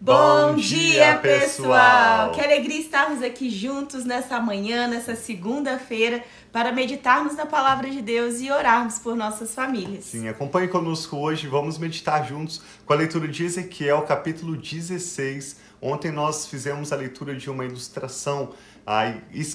Bom dia, pessoal! Que alegria estarmos aqui juntos nessa manhã, nessa segunda-feira, para meditarmos na Palavra de Deus e orarmos por nossas famílias. Sim, acompanhe conosco hoje, vamos meditar juntos com a leitura de Ezequiel, capítulo 16. Ontem nós fizemos a leitura de uma ilustração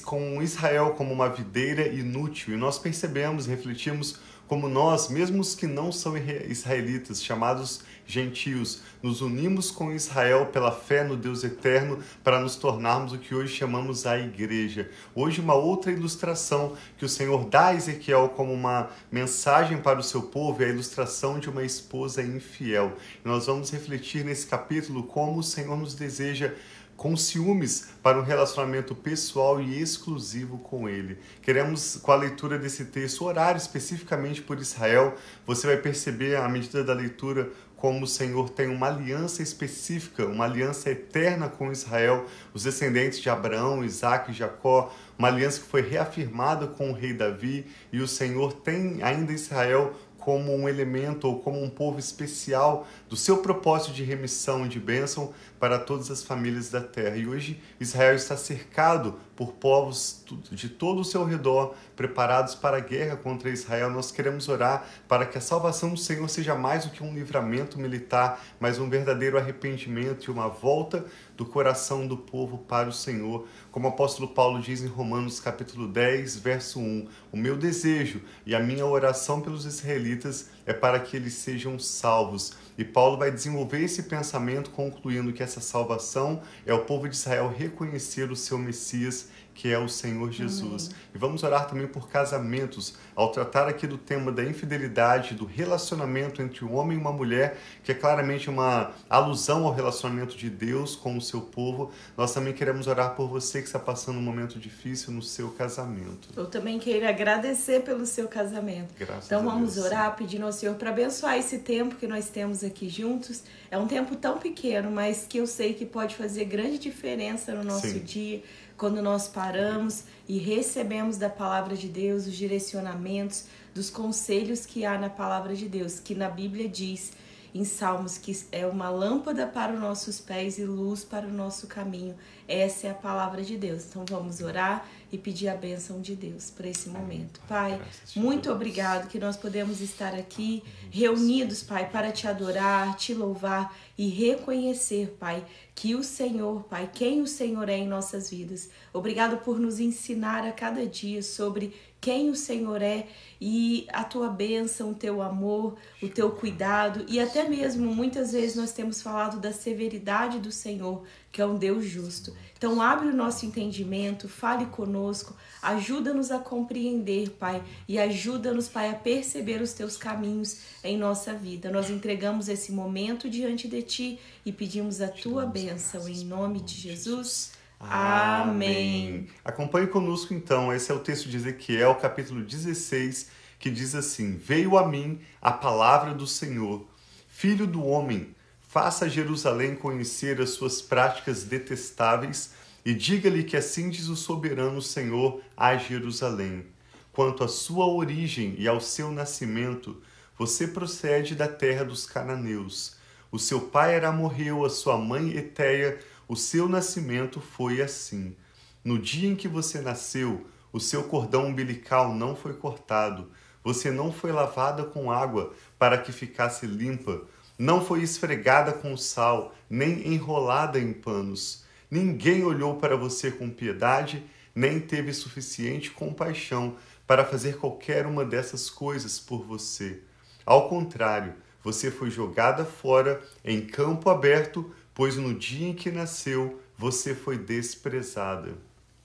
com Israel como uma videira inútil, e nós percebemos, refletimos como nós, mesmo os que não são israelitas, chamados gentios, nos unimos com Israel pela fé no Deus eterno para nos tornarmos o que hoje chamamos a igreja. Hoje uma outra ilustração que o Senhor dá a Ezequiel como uma mensagem para o seu povo é a ilustração de uma esposa infiel. E nós vamos refletir nesse capítulo como o Senhor nos deseja com ciúmes para um relacionamento pessoal e exclusivo com Ele. Queremos, com a leitura desse texto, orar especificamente por Israel. Você vai perceber, à medida da leitura, como o Senhor tem uma aliança específica, uma aliança eterna com Israel, os descendentes de Abraão, Isaac e Jacó, uma aliança que foi reafirmada com o rei Davi, e o Senhor tem ainda Israel como um elemento ou como um povo especial do seu propósito de remissão e de bênção para todas as famílias da terra. E hoje Israel está cercado por povos de todo o seu redor, preparados para a guerra contra Israel. Nós queremos orar para que a salvação do Senhor seja mais do que um livramento militar, mas um verdadeiro arrependimento e uma volta do coração do povo para o Senhor. Como o apóstolo Paulo diz em Romanos capítulo 10, verso 1, o meu desejo e a minha oração pelos israelitas é para que eles sejam salvos. E Paulo vai desenvolver esse pensamento concluindo que essa salvação é o povo de Israel reconhecer o seu Messias, que é o Senhor Jesus. Amém. E vamos orar também por casamentos, ao tratar aqui do tema da infidelidade, do relacionamento entre um homem e uma mulher, que é claramente uma alusão ao relacionamento de Deus com o seu povo. Nós também queremos orar por você que está passando um momento difícil no seu casamento. Eu também quero agradecer pelo seu casamento. Graças então a vamos Deus, orar, pedindo ao Senhor para abençoar esse tempo que nós temos aqui juntos. É um tempo tão pequeno, mas que eu sei que pode fazer grande diferença no nosso dia, quando nós paramos e recebemos da palavra de Deus os direcionamentos, dos conselhos que há na palavra de Deus, que na Bíblia diz em Salmos que é uma lâmpada para os nossos pés e luz para o nosso caminho. Essa é a palavra de Deus. Então vamos orar e pedir a bênção de Deus por esse momento. Pai, muito obrigado que nós podemos estar aqui reunidos, Pai, para te adorar, te louvar e reconhecer, Pai, que o Senhor, Pai, quem o Senhor é em nossas vidas. Obrigado por nos ensinar a cada dia sobre quem o Senhor é e a tua bênção, o teu amor, o teu cuidado, e até mesmo muitas vezes nós temos falado da severidade do Senhor, que é um Deus justo. Então abre o nosso entendimento, fale conosco, ajuda-nos a compreender, Pai, e ajuda-nos, Pai, a perceber os teus caminhos em nossa vida. Nós entregamos esse momento diante de ti e pedimos a tua bênção em nome de Jesus. Amém. Acompanhe conosco então, esse é o texto de Ezequiel, capítulo 16, que diz assim: Veio a mim a palavra do Senhor, filho do homem, faça Jerusalém conhecer as suas práticas detestáveis e diga-lhe que assim diz o soberano Senhor a Jerusalém. Quanto à sua origem e ao seu nascimento, você procede da terra dos cananeus. O seu pai era amorreu, a sua mãe Eteia. O seu nascimento foi assim. No dia em que você nasceu, o seu cordão umbilical não foi cortado. Você não foi lavada com água para que ficasse limpa. Não foi esfregada com sal, nem enrolada em panos. Ninguém olhou para você com piedade, nem teve suficiente compaixão para fazer qualquer uma dessas coisas por você. Ao contrário, você foi jogada fora em campo aberto, pois no dia em que nasceu, você foi desprezada.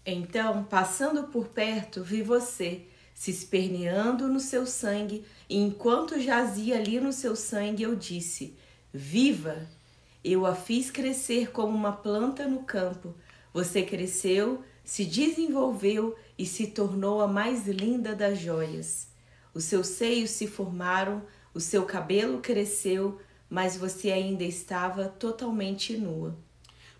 Então, passando por perto, vi você, se esperneando no seu sangue, e enquanto jazia ali no seu sangue, eu disse: viva! Eu a fiz crescer como uma planta no campo. Você cresceu, se desenvolveu e se tornou a mais linda das joias. Os seus seios se formaram, o seu cabelo cresceu, mas você ainda estava totalmente nua.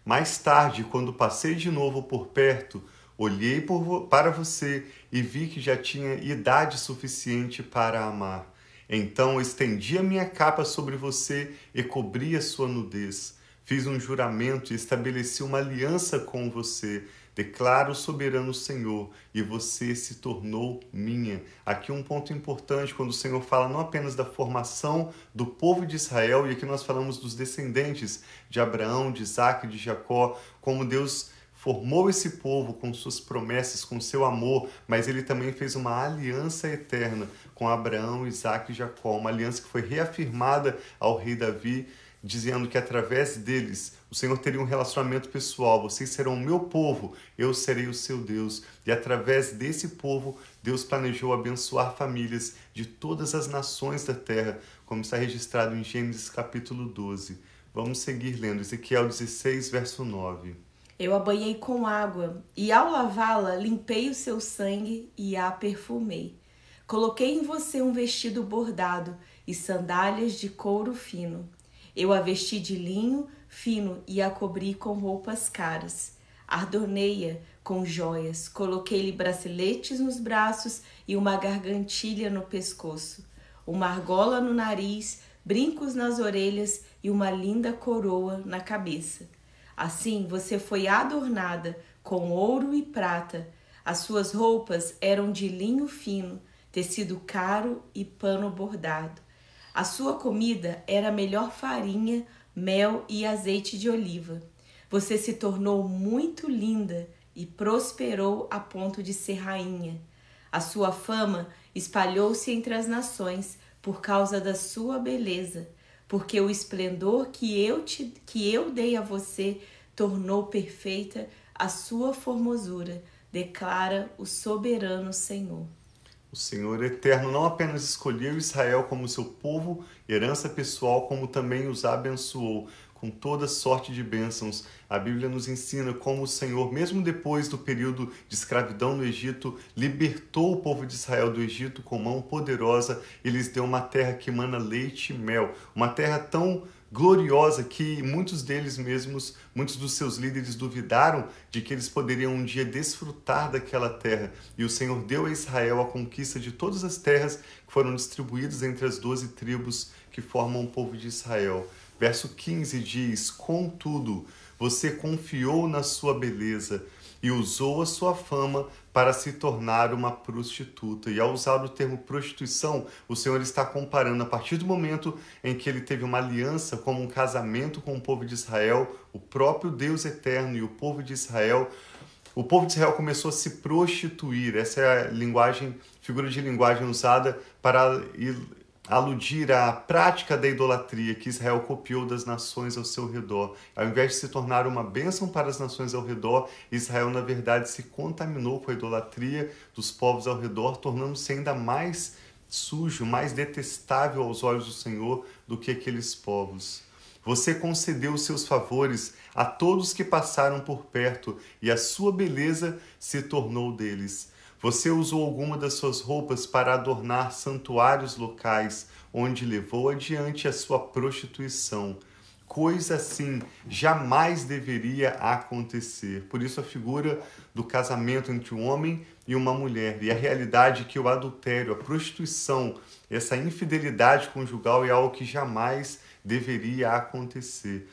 Mais tarde, quando passei de novo por perto, olhei para você e vi que já tinha idade suficiente para amar. Então estendi a minha capa sobre você e cobri a sua nudez. fiz um juramento e estabeleci uma aliança com você. Declaro soberano Senhor, e você se tornou minha. Aqui um ponto importante, quando o Senhor fala não apenas da formação do povo de Israel, e aqui nós falamos dos descendentes de Abraão, de Isaac e de Jacó, como Deus formou esse povo com suas promessas, com seu amor, mas ele também fez uma aliança eterna com Abraão, Isaac e Jacó, uma aliança que foi reafirmada ao rei Davi, dizendo que através deles o Senhor teria um relacionamento pessoal. Vocês serão o meu povo, eu serei o seu Deus. E através desse povo, Deus planejou abençoar famílias de todas as nações da terra, como está registrado em Gênesis capítulo 12. Vamos seguir lendo Ezequiel 16, verso 9. Eu a banhei com água, e ao lavá-la, limpei o seu sangue e a perfumei. Coloquei em você um vestido bordado e sandálias de couro fino. Eu a vesti de linho fino e a cobri com roupas caras. Adornei-a com joias, coloquei-lhe braceletes nos braços e uma gargantilha no pescoço, uma argola no nariz, brincos nas orelhas e uma linda coroa na cabeça. Assim você foi adornada com ouro e prata. As suas roupas eram de linho fino, tecido caro e pano bordado. A sua comida era a melhor farinha, mel e azeite de oliva. Você se tornou muito linda e prosperou a ponto de ser rainha. A sua fama espalhou-se entre as nações por causa da sua beleza, porque o esplendor que eu dei a você tornou perfeita a sua formosura, declara o soberano Senhor. O Senhor eterno não apenas escolheu Israel como seu povo, herança pessoal, como também os abençoou com toda sorte de bênçãos. A Bíblia nos ensina como o Senhor, mesmo depois do período de escravidão no Egito, libertou o povo de Israel do Egito com mão poderosa e lhes deu uma terra que emana leite e mel, uma terra tão gloriosa que muitos deles mesmos, muitos dos seus líderes duvidaram de que eles poderiam um dia desfrutar daquela terra. E o Senhor deu a Israel a conquista de todas as terras que foram distribuídas entre as 12 tribos que formam o povo de Israel. Verso 15 diz: contudo, você confiou na sua beleza e usou a sua fama para se tornar uma prostituta. E ao usar o termo prostituição, o Senhor está comparando, a partir do momento em que ele teve uma aliança, como um casamento com o povo de Israel, o próprio Deus eterno e o povo de Israel, o povo de Israel começou a se prostituir. Essa é a figura de linguagem usada para aludir à prática da idolatria que Israel copiou das nações ao seu redor. Ao invés de se tornar uma bênção para as nações ao redor, Israel, na verdade, se contaminou com a idolatria dos povos ao redor, tornando-se ainda mais sujo, mais detestável aos olhos do Senhor do que aqueles povos. Você concedeu os seus favores a todos que passaram por perto, e a sua beleza se tornou deles. Você usou alguma das suas roupas para adornar santuários locais, onde levou adiante a sua prostituição. Coisa assim jamais deveria acontecer. Por isso a figura do casamento entre um homem e uma mulher. E a realidade é que o adultério, a prostituição, essa infidelidade conjugal é algo que jamais deveria acontecer.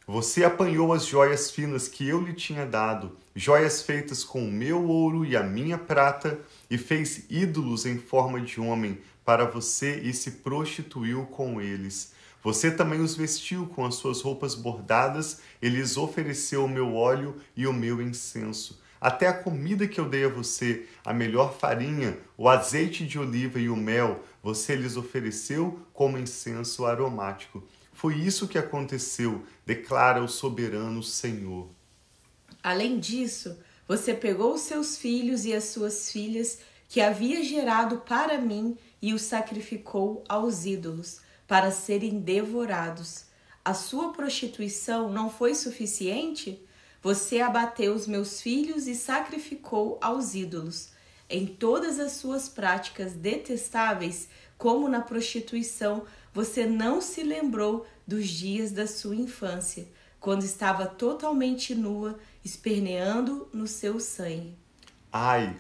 Você apanhou as joias finas que eu lhe tinha dado, joias feitas com o meu ouro e a minha prata, e fez ídolos em forma de homem para você e se prostituiu com eles. Você também os vestiu com as suas roupas bordadas e lhes ofereceu o meu óleo e o meu incenso. Até a comida que eu dei a você, a melhor farinha, o azeite de oliva e o mel, você lhes ofereceu como incenso aromático. Foi isso que aconteceu, declara o soberano Senhor. Além disso, você pegou os seus filhos e as suas filhas que havia gerado para mim e os sacrificou aos ídolos, para serem devorados. A sua prostituição não foi suficiente? Você abateu os meus filhos e sacrificou aos ídolos. Em todas as suas práticas detestáveis, como na prostituição, você não se lembrou dos dias da sua infância, quando estava totalmente nua, esperneando no seu sangue. Ai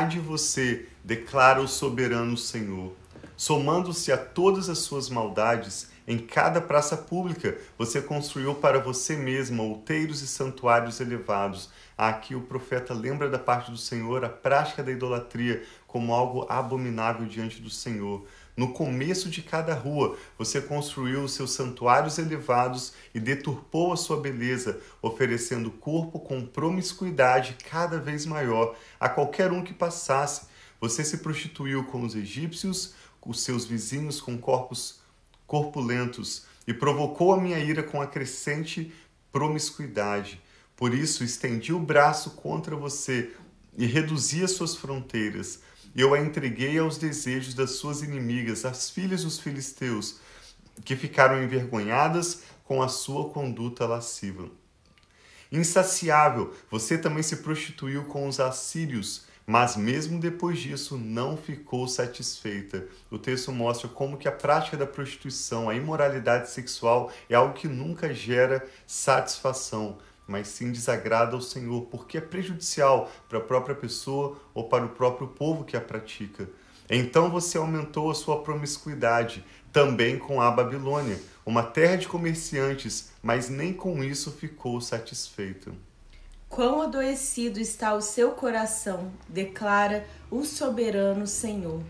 de você, declara o soberano Senhor. Somando-se a todas as suas maldades, Em cada praça pública, você construiu para você mesma outeiros e santuários elevados. Aqui o profeta lembra da parte do Senhor a prática da idolatria como algo abominável diante do Senhor. No começo de cada rua, você construiu os seus santuários elevados e deturpou a sua beleza, oferecendo corpo com promiscuidade cada vez maior a qualquer um que passasse. Você se prostituiu com os egípcios, os seus vizinhos com corpos corpulentos, e provocou a minha ira com a crescente promiscuidade. Por isso, estendi o braço contra você e reduzi as suas fronteiras. Eu a entreguei aos desejos das suas inimigas, as filhas dos filisteus, que ficaram envergonhadas com a sua conduta lasciva. Insaciável, você também se prostituiu com os assírios, mas mesmo depois disso não ficou satisfeita. O texto mostra como que a prática da prostituição, a imoralidade sexual, é algo que nunca gera satisfação, mas sim desagrada ao Senhor, porque é prejudicial para a própria pessoa ou para o próprio povo que a pratica. Então você aumentou a sua promiscuidade, também com a Babilônia, uma terra de comerciantes, mas nem com isso ficou satisfeita. Quão adoecido está o seu coração, declara o soberano Senhor.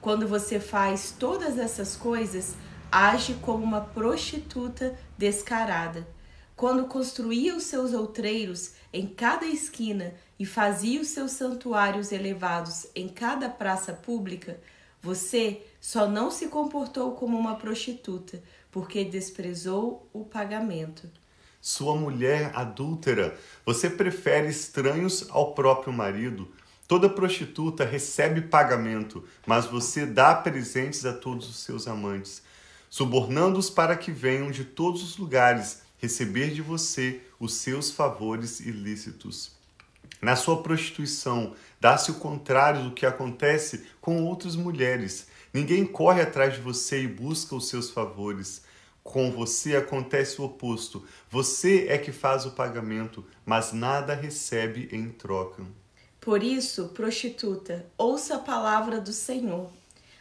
Quando você faz todas essas coisas, age como uma prostituta descarada. Quando construía os seus outreiros em cada esquina e fazia os seus santuários elevados em cada praça pública, você só não se comportou como uma prostituta, porque desprezou o pagamento. Sua mulher adúltera, você prefere estranhos ao próprio marido. Toda prostituta recebe pagamento, mas você dá presentes a todos os seus amantes, subornando-os para que venham de todos os lugares receber de você os seus favores ilícitos. Na sua prostituição, dá-se o contrário do que acontece com outras mulheres. Ninguém corre atrás de você e busca os seus favores. Com você acontece o oposto. Você é que faz o pagamento, mas nada recebe em troca. Por isso, prostituta, ouça a palavra do Senhor.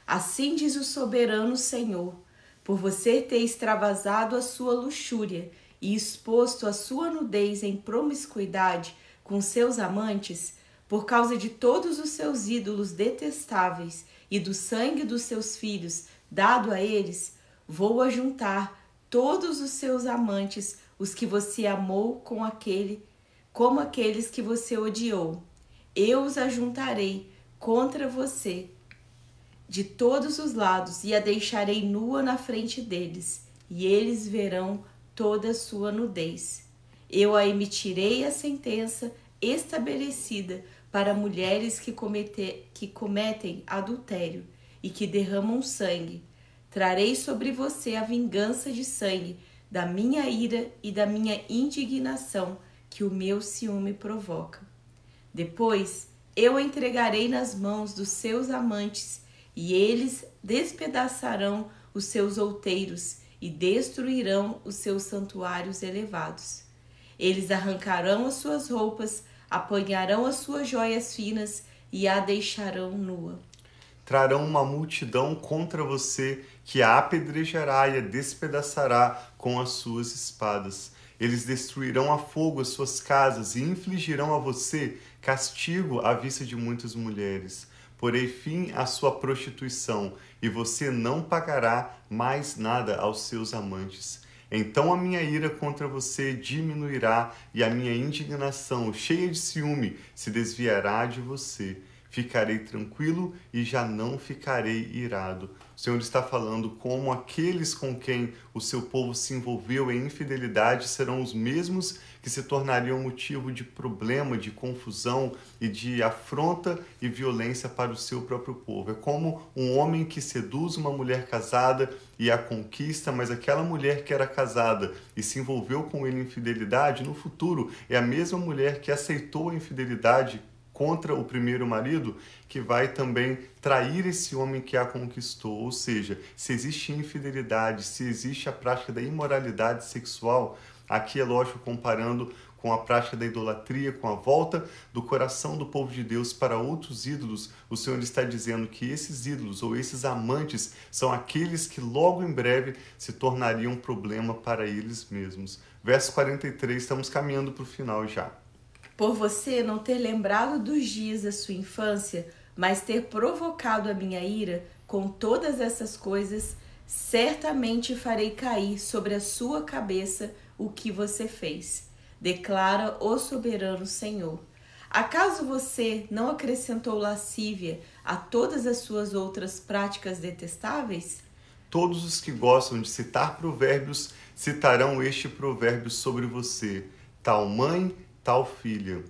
Assim diz o soberano Senhor: por você ter extravasado a sua luxúria e exposto a sua nudez em promiscuidade com seus amantes, por causa de todos os seus ídolos detestáveis e do sangue dos seus filhos dado a eles, vou ajuntar todos os seus amantes, os que você amou como aqueles que você odiou. Eu os ajuntarei contra você de todos os lados e a deixarei nua na frente deles, e eles verão toda a sua nudez. Eu a emitirei a sentença estabelecida para mulheres que cometem adultério e que derramam sangue. Trarei sobre você a vingança de sangue da minha ira e da minha indignação que o meu ciúme provoca. Depois eu a entregarei nas mãos dos seus amantes, e eles despedaçarão os seus outeiros e destruirão os seus santuários elevados. Eles arrancarão as suas roupas, apanharão as suas joias finas e a deixarão nua. Trarão uma multidão contra você que a apedrejará e a despedaçará com as suas espadas. Eles destruirão a fogo as suas casas e infligirão a você castigo à vista de muitas mulheres. Porei fim à sua prostituição, e você não pagará mais nada aos seus amantes. Então a minha ira contra você diminuirá, e a minha indignação, cheia de ciúme, se desviará de você. Ficarei tranquilo e já não ficarei irado. O Senhor está falando como aqueles com quem o seu povo se envolveu em infidelidade serão os mesmos que se tornariam motivo de problema, de confusão e de afronta e violência para o seu próprio povo. É como um homem que seduz uma mulher casada e a conquista, mas aquela mulher que era casada e se envolveu com ele em infidelidade, no futuro é a mesma mulher que aceitou a infidelidade contra o primeiro marido, que vai também trair esse homem que a conquistou. Ou seja, se existe infidelidade, se existe a prática da imoralidade sexual, aqui é lógico comparando com a prática da idolatria, com a volta do coração do povo de Deus para outros ídolos, o Senhor está dizendo que esses ídolos ou esses amantes são aqueles que logo em breve se tornariam um problema para eles mesmos. Verso 43, estamos caminhando para o final já. Por você não ter lembrado dos dias da sua infância, mas ter provocado a minha ira com todas essas coisas, certamente farei cair sobre a sua cabeça o que você fez, declara o soberano Senhor. Acaso você não acrescentou lascívia a todas as suas outras práticas detestáveis? Todos os que gostam de citar provérbios citarão este provérbio sobre você: tal mãe, tal filha.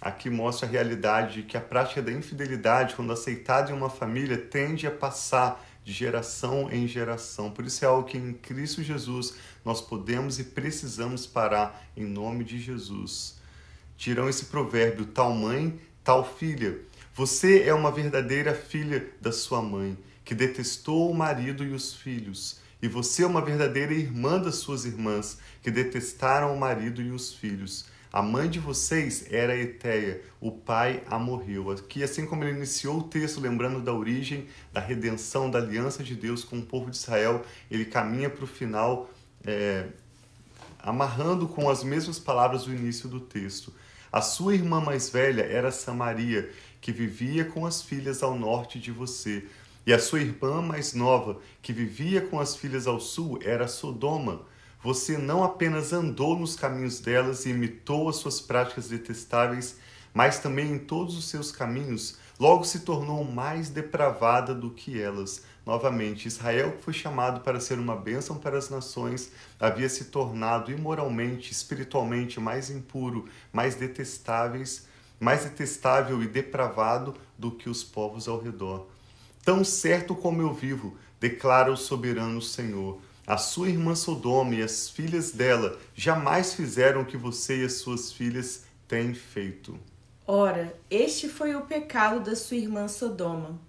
Aqui mostra a realidade de que a prática da infidelidade, quando aceitada em uma família, tende a passar de geração em geração. Por isso é algo que em Cristo Jesus nós podemos e precisamos parar em nome de Jesus. Tiram esse provérbio: tal mãe, tal filha. Você é uma verdadeira filha da sua mãe, que detestou o marido e os filhos. E você é uma verdadeira irmã das suas irmãs, que detestaram o marido e os filhos. A mãe de vocês era Eteia, o pai a morreu. Aqui, assim como ele iniciou o texto, lembrando da origem, da redenção, da aliança de Deus com o povo de Israel, ele caminha para o final, amarrando com as mesmas palavras do início do texto. A sua irmã mais velha era Samaria, que vivia com as filhas ao norte de você. E a sua irmã mais nova, que vivia com as filhas ao sul, era Sodoma. Você não apenas andou nos caminhos delas e imitou as suas práticas detestáveis, mas também em todos os seus caminhos, logo se tornou mais depravada do que elas. Novamente, Israel, que foi chamado para ser uma bênção para as nações, havia se tornado imoralmente, espiritualmente mais impuro, mais detestável e depravado do que os povos ao redor. Tão certo como eu vivo, declara o soberano Senhor, a sua irmã Sodoma e as filhas dela jamais fizeram o que você e as suas filhas têm feito. Ora, este foi o pecado da sua irmã Sodoma.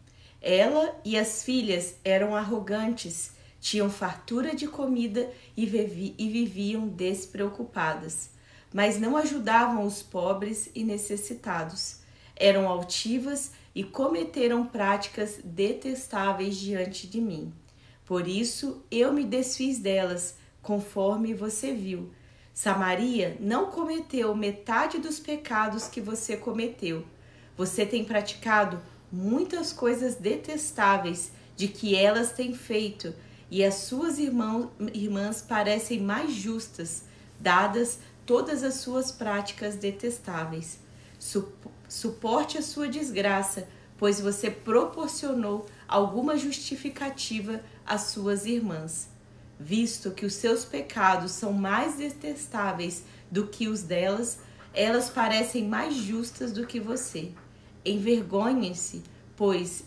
Ela e as filhas eram arrogantes, tinham fartura de comida e viviam despreocupadas, mas não ajudavam os pobres e necessitados. Eram altivas e cometeram práticas detestáveis diante de mim. Por isso eu me desfiz delas, conforme você viu. Samaria não cometeu metade dos pecados que você cometeu. Você tem praticado muitas coisas detestáveis de que elas têm feito, e as suas irmãs parecem mais justas, dadas todas as suas práticas detestáveis. Suporte a sua desgraça, pois você proporcionou alguma justificativa às suas irmãs. Visto que os seus pecados são mais detestáveis do que os delas, elas parecem mais justas do que você. Envergonhe-se, pois,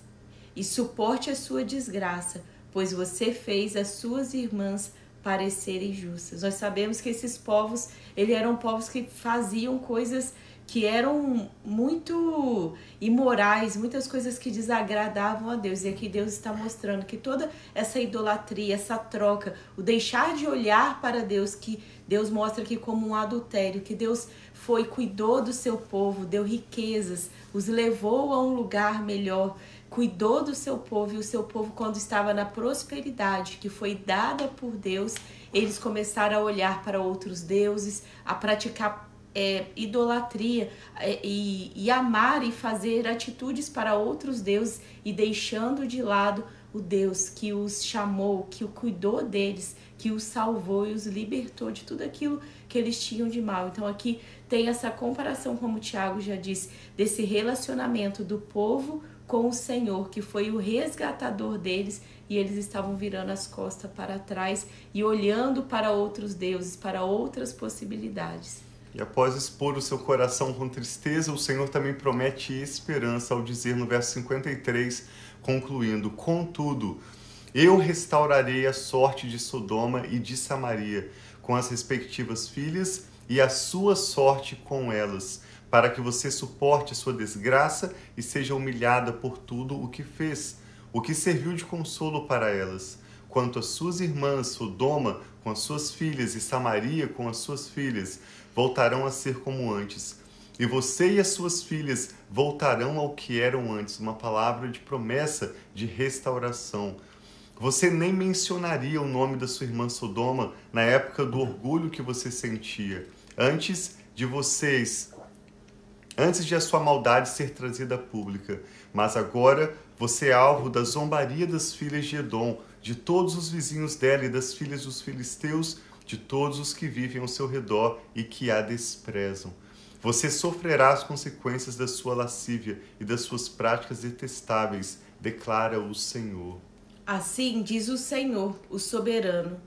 e suporte a sua desgraça, pois você fez as suas irmãs parecerem justas. Nós sabemos que esses povos, eram povos que faziam coisas que eram muito imorais, muitas coisas que desagradavam a Deus. E aqui Deus está mostrando que toda essa idolatria, essa troca, o deixar de olhar para Deus, que Deus mostra aqui como um adultério, que Deus cuidou do seu povo, deu riquezas, os levou a um lugar melhor, cuidou do seu povo, e o seu povo, quando estava na prosperidade que foi dada por Deus, eles começaram a olhar para outros deuses, a praticar idolatria e amar e fazer atitudes para outros deuses, e deixando de lado o Deus que os chamou, que cuidou deles, que os salvou e os libertou de tudo aquilo que eles tinham de mal. Então aqui tem essa comparação, como o Tiago já disse, desse relacionamento do povo com o Senhor, que foi o resgatador deles, e eles estavam virando as costas para trás e olhando para outros deuses, para outras possibilidades. E após expor o seu coração com tristeza, o Senhor também promete esperança ao dizer no verso 53, concluindo: contudo, eu restaurarei a sorte de Sodoma e de Samaria, com as respectivas filhas, e a sua sorte com elas, para que você suporte a sua desgraça e seja humilhada por tudo o que fez, o que serviu de consolo para elas. quanto as suas irmãs, Sodoma com as suas filhas e Samaria com as suas filhas, voltarão a ser como antes. E você e as suas filhas voltarão ao que eram antes. Uma palavra de promessa, de restauração. Você nem mencionaria o nome da sua irmã Sodoma na época do orgulho que você sentia. Antes de a sua maldade ser trazida à pública. Mas agora você é alvo da zombaria das filhas de Edom, de todos os vizinhos dela e das filhas dos filisteus, de todos os que vivem ao seu redor e que a desprezam. Você sofrerá as consequências da sua lascívia e das suas práticas detestáveis, declara o Senhor. Assim diz o Senhor, o soberano: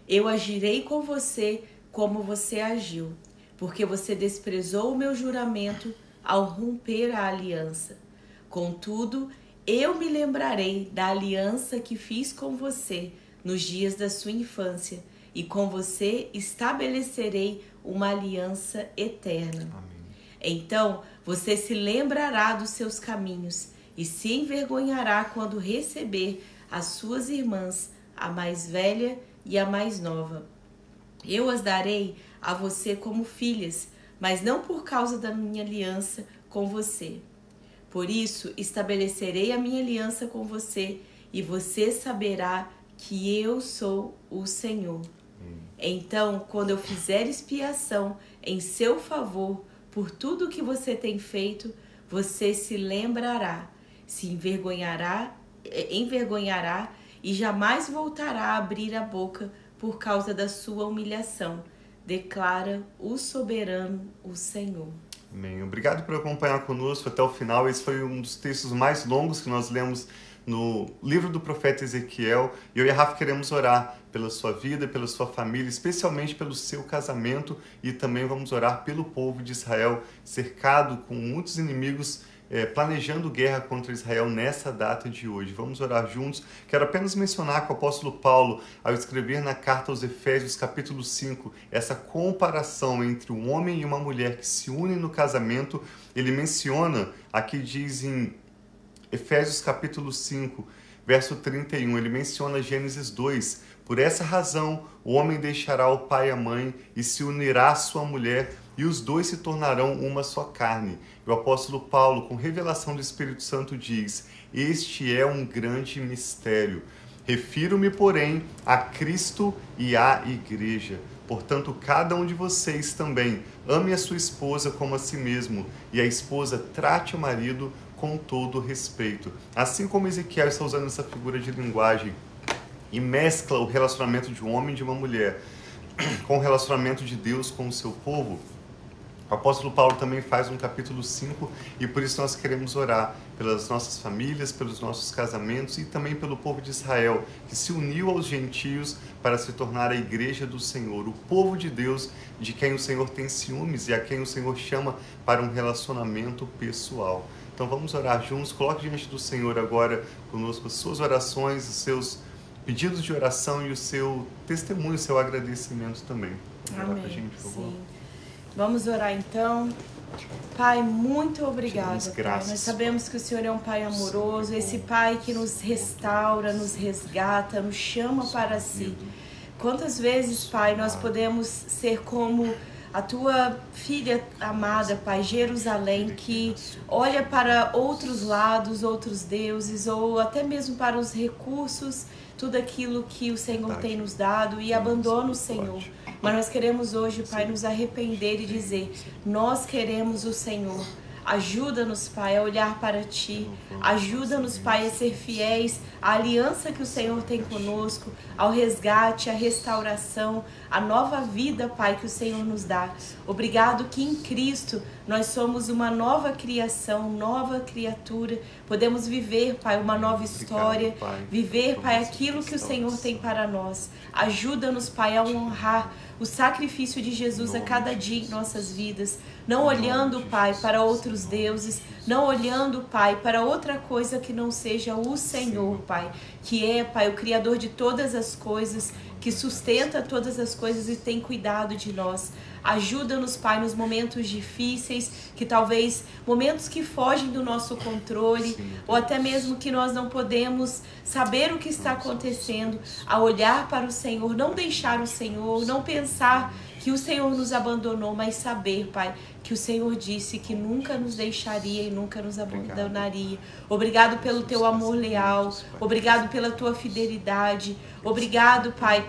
eu agirei com você como você agiu, porque você desprezou o meu juramento ao romper a aliança. Contudo, eu me lembrarei da aliança que fiz com você nos dias da sua infância, e com você estabelecerei uma aliança eterna. Amém. Então você se lembrará dos seus caminhos e se envergonhará quando receber as suas irmãs, a mais velha e a mais nova. Eu as darei a você como filhas, mas não por causa da minha aliança com você. Por isso estabelecerei a minha aliança com você, e você saberá que eu sou o Senhor. Então, quando eu fizer expiação em seu favor por tudo o que você tem feito, você se lembrará, se envergonhará e jamais voltará a abrir a boca por causa da sua humilhação, declara o soberano, o Senhor. Amém. Obrigado por acompanhar conosco até o final. Esse foi um dos textos mais longos que nós lemos no livro do profeta Ezequiel. E eu e a Rafa queremos orar pela sua vida, pela sua família, especialmente pelo seu casamento, e também vamos orar pelo povo de Israel, cercado com muitos inimigos, planejando guerra contra Israel nessa data de hoje. Vamos orar juntos. Quero apenas mencionar que o apóstolo Paulo, ao escrever na carta aos Efésios, capítulo 5, essa comparação entre um homem e uma mulher que se unem no casamento, ele menciona, aqui diz em Efésios capítulo 5, verso 31, ele menciona Gênesis 2, por essa razão o homem deixará o pai e a mãe e se unirá à sua mulher, e os dois se tornarão uma só carne. E o apóstolo Paulo, com revelação do Espírito Santo, diz: este é um grande mistério. Refiro-me, porém, a Cristo e à igreja. Portanto, cada um de vocês também ame a sua esposa como a si mesmo, e a esposa trate o marido com todo respeito. Assim como Ezequiel está usando essa figura de linguagem e mescla o relacionamento de um homem e de uma mulher com o relacionamento de Deus com o seu povo, o apóstolo Paulo também faz um capítulo 5, e por isso nós queremos orar pelas nossas famílias, pelos nossos casamentos e também pelo povo de Israel, que se uniu aos gentios para se tornar a igreja do Senhor, o povo de Deus, de quem o Senhor tem ciúmes e a quem o Senhor chama para um relacionamento pessoal. Então vamos orar juntos. Coloque diante do Senhor agora conosco as suas orações, os seus pedidos de oração e o seu testemunho, o seu agradecimento também. Amém. Pra gente, por favor. Sim. Vamos orar então. Pai, muito obrigada, Pai. Nós sabemos que o Senhor é um Pai amoroso, esse Pai que nos restaura, nos resgata, nos chama para si. Quantas vezes, Pai, nós podemos ser como a Tua filha amada, Pai, Jerusalém, que olha para outros lados, outros deuses, ou até mesmo para os recursos, tudo aquilo que o Senhor tem nos dado, e abandona o Senhor. Mas nós queremos hoje, Pai, nos arrepender e dizer: nós queremos o Senhor. Ajuda-nos, Pai, a olhar para Ti. Ajuda-nos, Pai, a ser fiéis à aliança que o Senhor tem conosco, ao resgate, à restauração, à nova vida, Pai, que o Senhor nos dá. Obrigado que em Cristo nós somos uma nova criação, nova criatura. Podemos viver, Pai, uma nova história. Viver, Pai, aquilo que o Senhor tem para nós. Ajuda-nos, Pai, a honrar o sacrifício de Jesus a cada dia em nossas vidas, não olhando, Pai, para outros deuses, não olhando, Pai, para outra coisa que não seja o Senhor, Pai, que é, Pai, o Criador de todas as coisas, que sustenta todas as coisas e tem cuidado de nós. Ajuda-nos, Pai, nos momentos difíceis, que talvez momentos que fogem do nosso controle, ou até mesmo que nós não podemos saber o que está acontecendo, a olhar para o Senhor, não deixar o Senhor, não pensar que o Senhor nos abandonou, mas saber, Pai, que o Senhor disse que nunca nos deixaria e nunca nos abandonaria. Obrigado pelo teu amor leal, obrigado pela tua fidelidade, obrigado, Pai,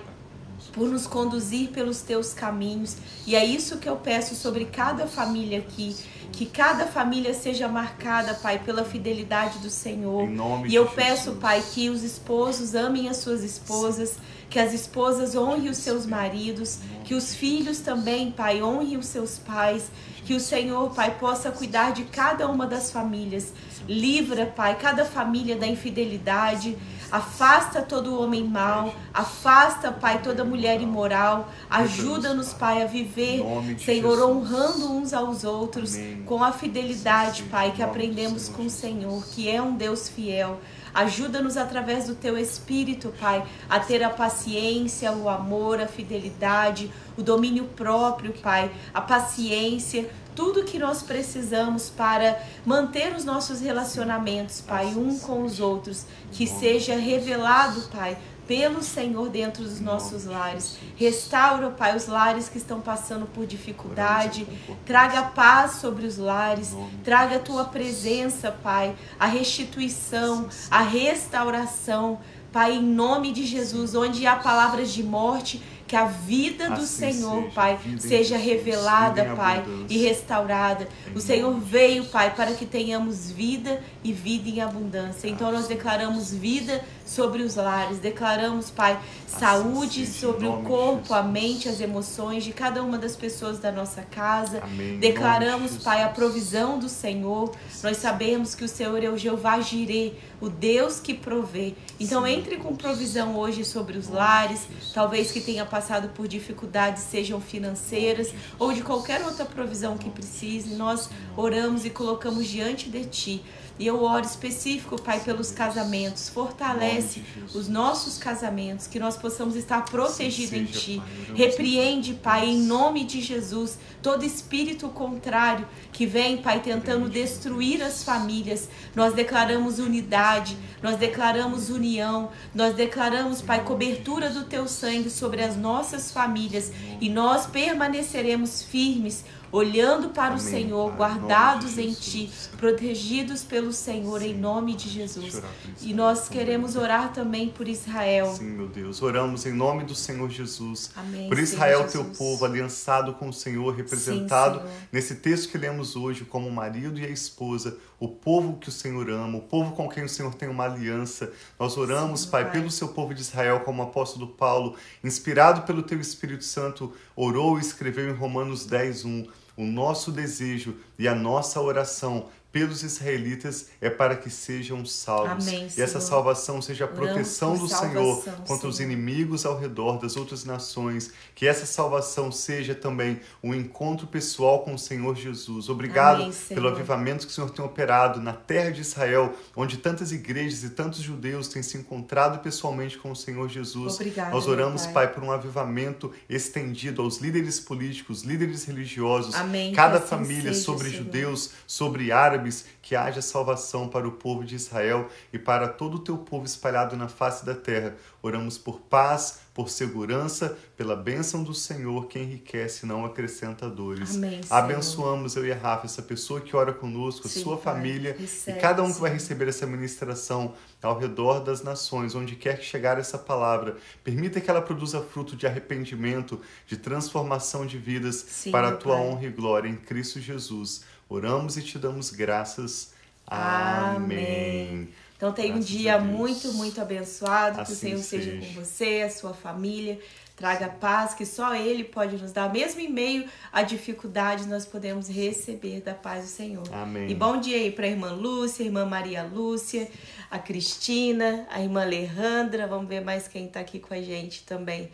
por nos conduzir pelos teus caminhos. E é isso que eu peço sobre cada família aqui, que cada família seja marcada, Pai, pela fidelidade do Senhor. E eu peço, Pai, que os esposos amem as suas esposas, que as esposas honrem os seus maridos, que os filhos também, Pai, honrem os seus pais, que o Senhor, Pai, possa cuidar de cada uma das famílias. Livra, Pai, cada família da infidelidade. Afasta todo homem mau, afasta, Pai, toda mulher imoral. Ajuda-nos, Pai, a viver, Senhor, honrando uns aos outros, com a fidelidade, Pai, que aprendemos com o Senhor, que é um Deus fiel. Ajuda-nos através do Teu Espírito, Pai, a ter a paciência, o amor, a fidelidade, o domínio próprio, Pai, a paciência, tudo que nós precisamos para manter os nossos relacionamentos, Pai, um com os outros, que seja revelado, Pai, pelo Senhor dentro dos nossos lares. Restaura, Pai, os lares que estão passando por dificuldade. Traga paz sobre os lares. Traga a Tua presença, Pai, a restituição, a restauração. Pai, em nome de Jesus, onde há palavras de morte, que a vida do Senhor, Pai, seja revelada, Pai, e restaurada. O Senhor veio, Pai, para que tenhamos vida e vida em abundância. Então nós declaramos vida sobre os lares, declaramos, Pai, saúde sobre o corpo, a mente, as emoções de cada uma das pessoas da nossa casa. Declaramos, Pai, a provisão do Senhor. Nós sabemos que o Senhor é o Jeová Jirê, o Deus que provê. Então entre com provisão hoje sobre os lares, talvez que tenha passado por dificuldades, sejam financeiras ou de qualquer outra provisão que precise. Nós oramos e colocamos diante de Ti. E eu oro específico, Pai, pelos casamentos. Fortalece os nossos casamentos, que nós possamos estar protegidos em Ti. Repreende, Pai, em nome de Jesus, todo espírito contrário que vem, Pai, tentando destruir as famílias. Nós declaramos unidade, nós declaramos união, nós declaramos, Pai, cobertura do Teu sangue sobre as nossas famílias. E nós permaneceremos firmes, olhando para o Senhor, guardados em Ti, protegidos pelo Senhor, em nome de Jesus. E nós queremos orar também por Israel. Sim, meu Deus. Oramos em nome do Senhor Jesus. Amém, por Israel, Senhor Teu Jesus. povo, aliançado com o Senhor, representado Senhor. nesse texto que lemos hoje como o marido e a esposa, o povo que o Senhor ama, o povo com quem o Senhor tem uma aliança. Nós oramos, Pai, pelo Seu povo de Israel, como o apóstolo Paulo, inspirado pelo Teu Espírito Santo, orou e escreveu em Romanos 10:1. O nosso desejo e a nossa oração pelos israelitas é para que sejam salvos. Amém, e essa Senhor. salvação seja a proteção do Senhor contra Senhor. os inimigos ao redor das outras nações. Que essa salvação seja também um encontro pessoal com o Senhor Jesus. Obrigado Amém, pelo avivamento que o Senhor tem operado na terra de Israel, onde tantas igrejas e tantos judeus têm se encontrado pessoalmente com o Senhor Jesus. Obrigada, Nós oramos, meu Pai, por um avivamento estendido aos líderes políticos, líderes religiosos, Amém, cada que assim família, seja, sobre Senhor. judeus, sobre árabes, que haja salvação para o povo de Israel e para todo o Teu povo espalhado na face da terra. Oramos por paz, por segurança, pela bênção do Senhor que enriquece e não acrescenta dores. Amém, Senhor. Abençoamos eu e a Rafa, essa pessoa que ora conosco, a Sim, sua Pai. família Recebe, e cada um que vai Senhor. receber essa ministração ao redor das nações, onde quer que chegar essa palavra. Permita que ela produza fruto de arrependimento, de transformação de vidas Sim, para a meu Tua Pai. honra e glória em Cristo Jesus. Oramos e Te damos graças. Amém. Então tenha um Graças dia a Deus. muito, muito abençoado. Que o Assim Senhor seja seja. com você, a sua família. Traga paz, que só Ele pode nos dar. Mesmo em meio a dificuldades, nós podemos receber da paz do Senhor. Amém. E bom dia aí para a irmã Lúcia, a irmã Maria Lúcia, a Cristina, a irmã Alejandra. Vamos ver mais quem está aqui com a gente também.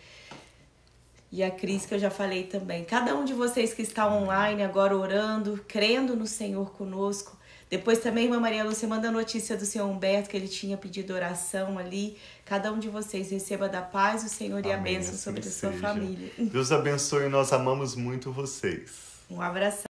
E a Cris, que eu já falei também. Cada um de vocês que está online agora orando, crendo no Senhor conosco, Depois também, irmã Maria Lúcia, manda a notícia do senhor Humberto, que ele tinha pedido oração ali. Cada um de vocês receba da paz do Senhor e a bênção sobre a sua família. Deus abençoe e nós amamos muito vocês. Um abraço.